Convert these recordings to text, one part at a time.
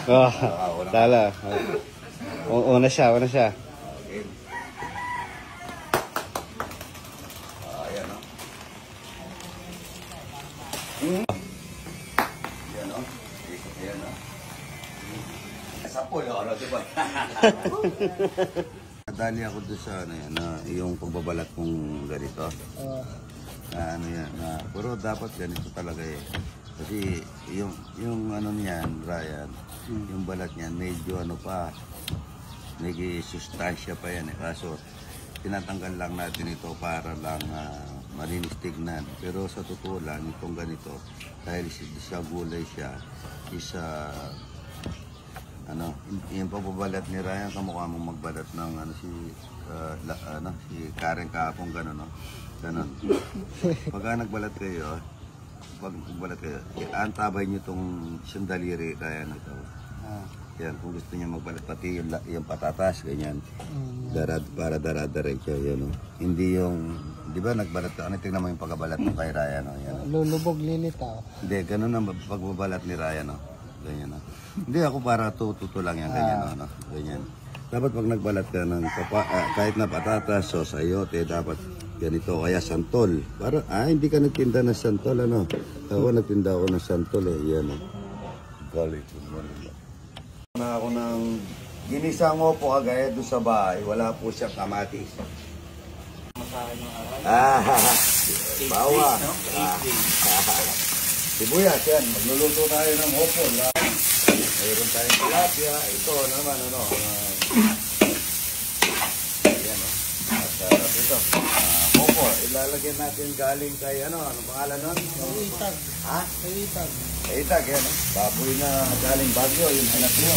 Oh, tala. Una siya. Ayan, o. Ayan, o. Sapol, ano, diba? Nadali ako doon sa, ano yan, yung pagbabalat kong ganito. Ano yan, pero dapat ganito talaga eh. Kasi yung ano niyan, Ryan, yung balat niyan, medyo ano pa, may sustansya pa yan eh. Kaso, tinatanggal lang natin ito para lang malinis tignan. Pero sa totoo lang, itong ganito, dahil sa gulay siya, isa, ano, yung pagbabalat ni Ryan, kamukha mong magbalat ng ano, si Karen kahapon, gano'n, no? Gano'n. Pagka nagbalat kayo, antabay nyo itong isang daliri, Ryan, ito. Yan, kung gusto niya magbalat, pati yung patatas, ganyan. Para daradaretso, yan, no? Hindi yung, di ba, nagbalat ka, ano, tingnan mo yung pagbabalat mo kay Ryan, no? Yan, no? Lulubog lilitaw. Hindi, gano'n ang pagbabalat ni Ryan, no? Ganyan, no? Hindi ako para tuto lang yan, ganyan, no? Ganyan. Dapat pag nagbalat ka ng kahit na patatas o sayote, dapat ganito, kaya santol. Para, hindi ka nagtinda ng santol, ano? Ako nagtinda ako ng santol, eh. Yan, eh. Galit. Na ako ng ginisang opo kagaya doon sa bahay, wala po siyang kamatis. Bawa. Sibuyas, yan. Magluluto tayo ng opo. Mayroon tayong tilapia. Ito naman, ano, yan, no? At ito, opo, ilalagyan natin galing kay, ano pangalan nun? Itag. Ha? Itag. Itag, yan, no? Baboy na galing Baguio, yung anak niyo.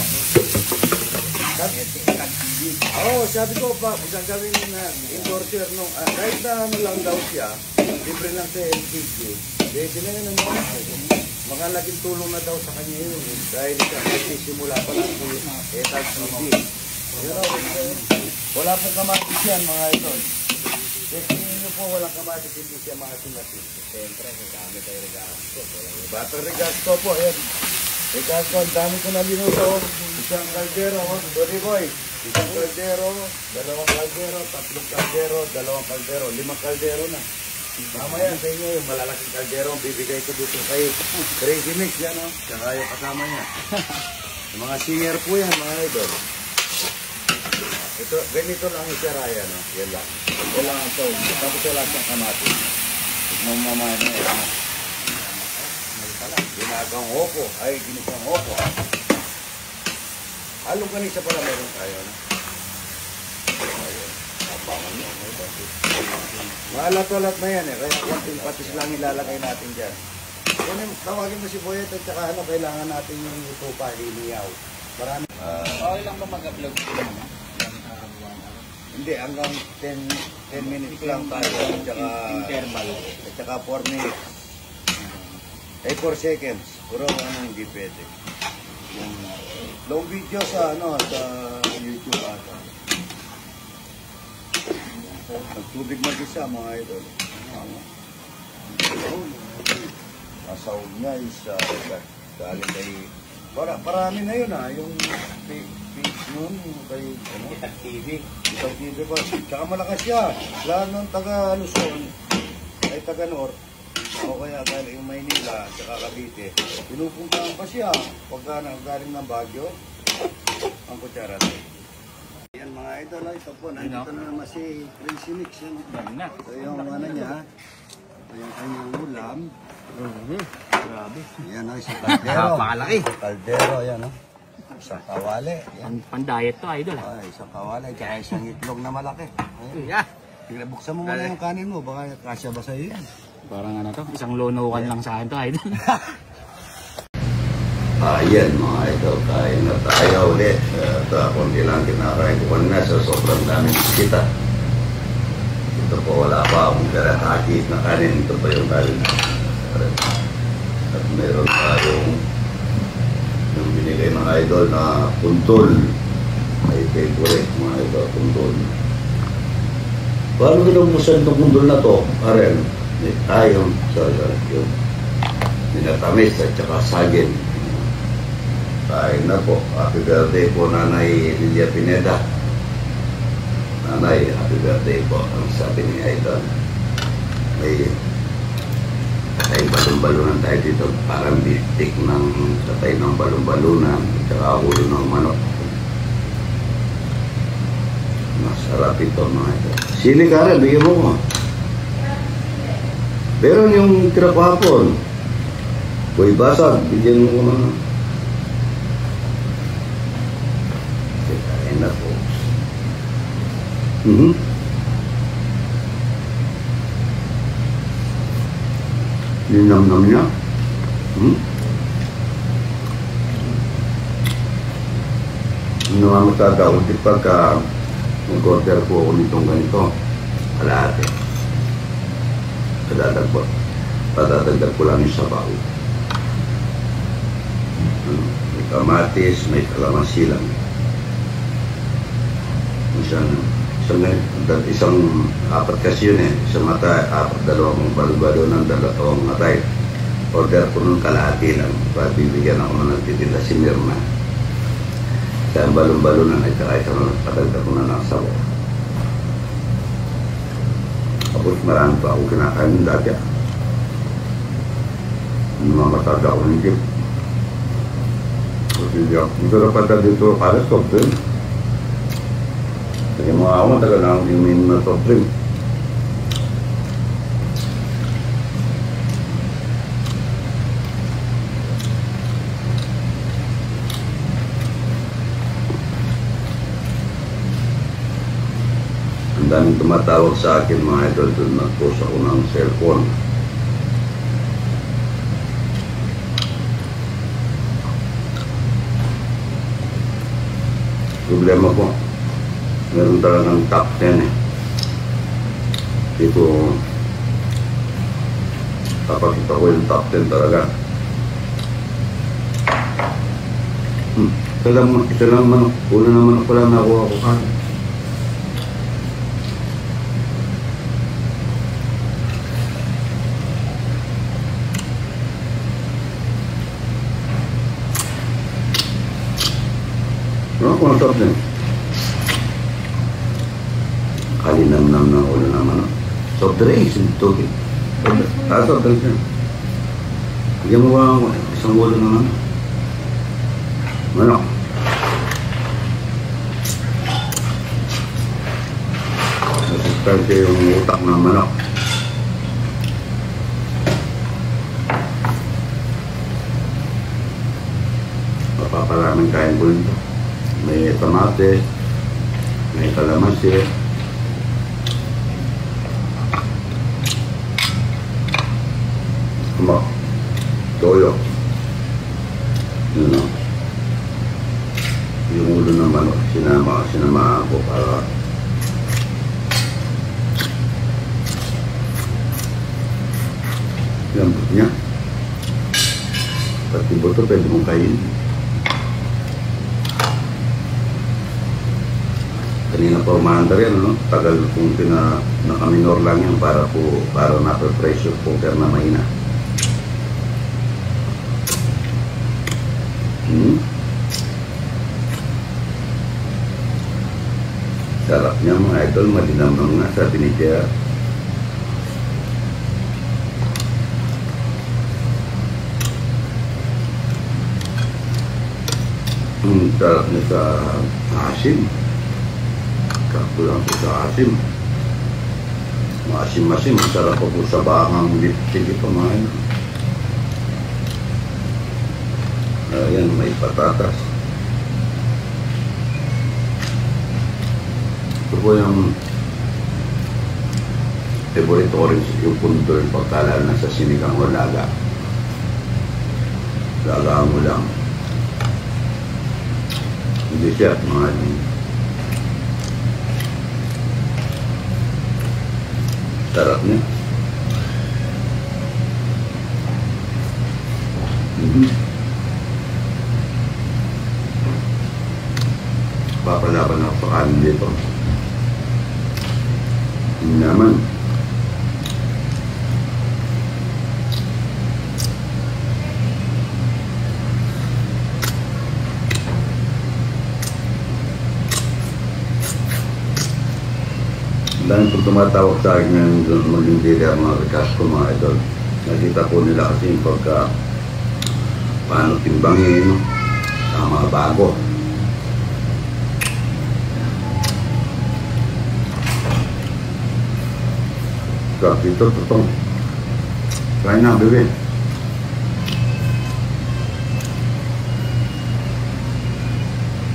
Sabi ko pa, isang gawin na in-order nung, kahit na ano lang daw siya, libre lang sa LPG. Pwede na yun, ano? Makalaking tulong na daw sa kanya yun. Dahil siya, nagsisimula pa lang po yung Etag TV. Pero, wala pong kamatis yan, mga idol. Kasi nyo po, walang kamatis, hindi siya maasin-asin. Siyempre, gamit tayo regasto. Batang regasto po, yan. Regasto, ang dami ko na linuto. Isang kaldero, sorry boy. Isang kaldero, dalawang kaldero, tatlong kaldero, dalawang kaldero, 5 kaldero na. Mamaya sa inyo yung malalaking kaldero ang bibigay ko dito kay Crazy Mix yan, no? Tsaka yung kasama niya. Yung mga singer po yan, mga idol. Ito, ganito lang yung Ryan, no? Yan lang. Wala ang soul. Tapos wala siyang kamatis. Mamaya na yan. Ginagawang opo. Ay, ginisang opo. Halong kanisa pala meron tayo, no? Ayun. Abangan nyo. Maalat-alat na yan, eh. Kaya konting patis lang ilalagay natin dyan. Tawagin mo si Boyet at saka ano, kailangan natin yung tupa, iniyaw. Marami. Okay lang ba mag-upload sila? Hindi, hanggang 10 minutes lang tayo. At saka, interval. At saka 4 minutes. Ay 4 seconds. Puro ano hindi pwede. Yung long video sa ano, sa YouTube ata. Nagtubig mag-isa, mga idol. Asaw niya isa. Galing kay... Parami na yun, yung page nun, kay... Itag TV. Itag TV pa. Tsaka malakas siya. Lahat ng taga-Luzon, ay taga-Nor. O kaya galing yung Maynila, tsaka Cavite. Pinupuntahan pa siya. Pagka galing ng Baguio, ang kutsara. Yan mga idol, ito po, nandito na naman si Crazy Mix. Ito yung ano niya, ito yung kanyang ulam. Grabe. Yan o, isang kaldero. Napakalaki. Kaldero, yan o. Isang kawali. Pan-diet to, idol. Ay, isang kawali, kaya isang itlog na malaki. Yeah. Buksan mo muna yung kanin mo, baka kasya ba sa'yo yan? Parang ano to, isang lonokan lang sa akin to, idol. Ayan mga idol, kain na tayo ulit. Kundi lang kinakain ko na sa sobrang daming kita. Ito po wala pa akong karatakis na kanin. Ito pa yung kanin. At meron tayong yung binigay mga idol na puntol. May favorite mga idol, puntol. Paano ginumusan itong puntol na to? Aren, yung minatamis at saka sagin. Kain na po. Happy birthday po, Nanay Lilia Pineda. Nanay, happy birthday po. Ang sabi ni Idol. May balon-balunan tayo dito. Parang bitik ng tatay ng balon-balunan. Tsaka ulo ng manok. Masarap ito mga ito. Sili ka rin, bigyan mo ko. Pero yung tira ko hapon, boy basag, bigyan mo ko na. Kain na po. Ninam-nam niya. Namamatag ako di pagka mag-order po ako nitong ganito. Kalahati. Padadagdag ko lang yung sabaw. May kamatis, may kalamansi lang. Isang apat kasi yun eh. Isang mata, dalawang balbado ng dalawang matay. Order ko nung kalahati lang. Bibigyan ako ng nagtitinda si Mirna. Kaya balon-balon na kahit ano, padagdag ko na ng sabaw. Tapos marami pa ako kinakain dati. Namamatag ako ng jeep. Ito na pata dito, para soft drink. Kasi mga ako, matagal na akong imin na soft drink. Ang daming tumatawag sa akin mga idol, doon nag-post ako ng cellphone. Problema ko, meron talagang top 10 eh. Dito, papakita ko yung top 10 talaga. Ito lang manok. Una na manok pala nakuha ko ka. No, kung top 10. Kalinam-nam na ulo naman. Soft drinks, tubig. Soft drinks yan. Bigyan mo ba isang ulo naman? Manok. Nasustansya yung utak ng manok. Mapaparaming kain ko nito. May tomate, may kalamansi, toyo. Yun o. Yung ulo ng manok, sinama ako para lambot niya. Pati buto pwede mong kain. Kanina pa umaandar yan, no? Tagal kung nakaminor lang yan para nape-pressure cooker na mahina. Sarap niya mga idol, malinamnam nga sabi ni Jer. Sarap niya sa asim. Kakulang po sa asim. Maasim-asim. Masarap po sa bakang lipstick ito mga ino. Ayan, may patatas. Ito po yung favorite orange, yung punto yung pagkalala na sa sinigang o laga. Laga mo lang. Hindi siya mga ino. Sarap niya. Papalaban ako sa kanin dito. Hindi naman. Dahil kung tumatawag sa akin ng maging dealer, mga rekas ko, mga idol, nakita po nila kasi yung pagka paano timbangin sa mga bago. So, dito, tutong. Try na, bebe.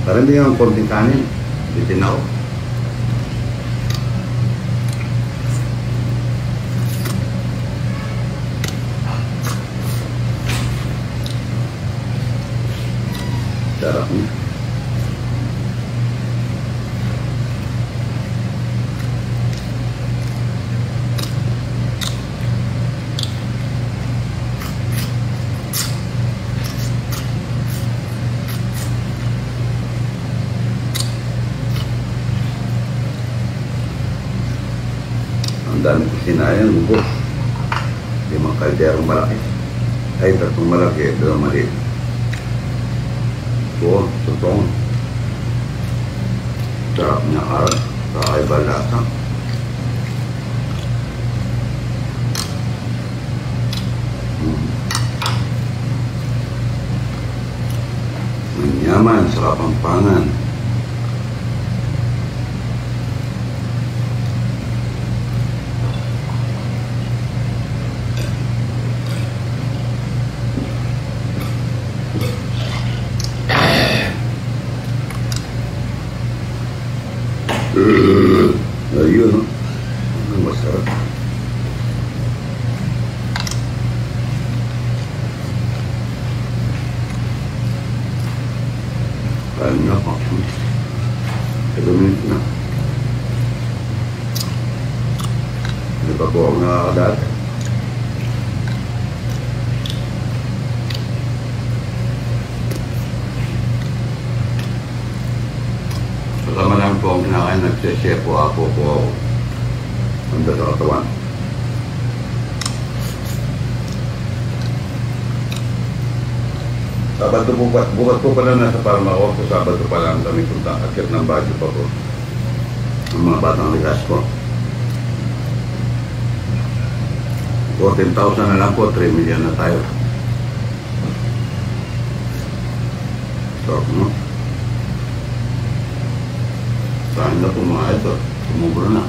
Parang hindi yung konting kanin. Bitin ako. Sarap niya. Ang dami ko sinayan, ubos. 5 kalderong malaki. Ay, 3 malaki, 2 maliit. Oo, totoo. Sarap niya karat. Kakaiba lasa. Manyaman sa Kapampangan. Ayun, no? Ang masarap. Kaya na pa. 2 minutes na. Hindi pa po ako nakakadati. Kasama lang po ang kinakain, nagsishare po ako handa sa katawan. Sabado po pa, bukas po pala nasa Parmao, sa Sabado pa lang kami punta, akit ng Baguio pa po. Ang mga batang ligas ko. 14,000 na lang po, 3 million na tayo. Sarap, no? Saan na po mga ito, sumubro na.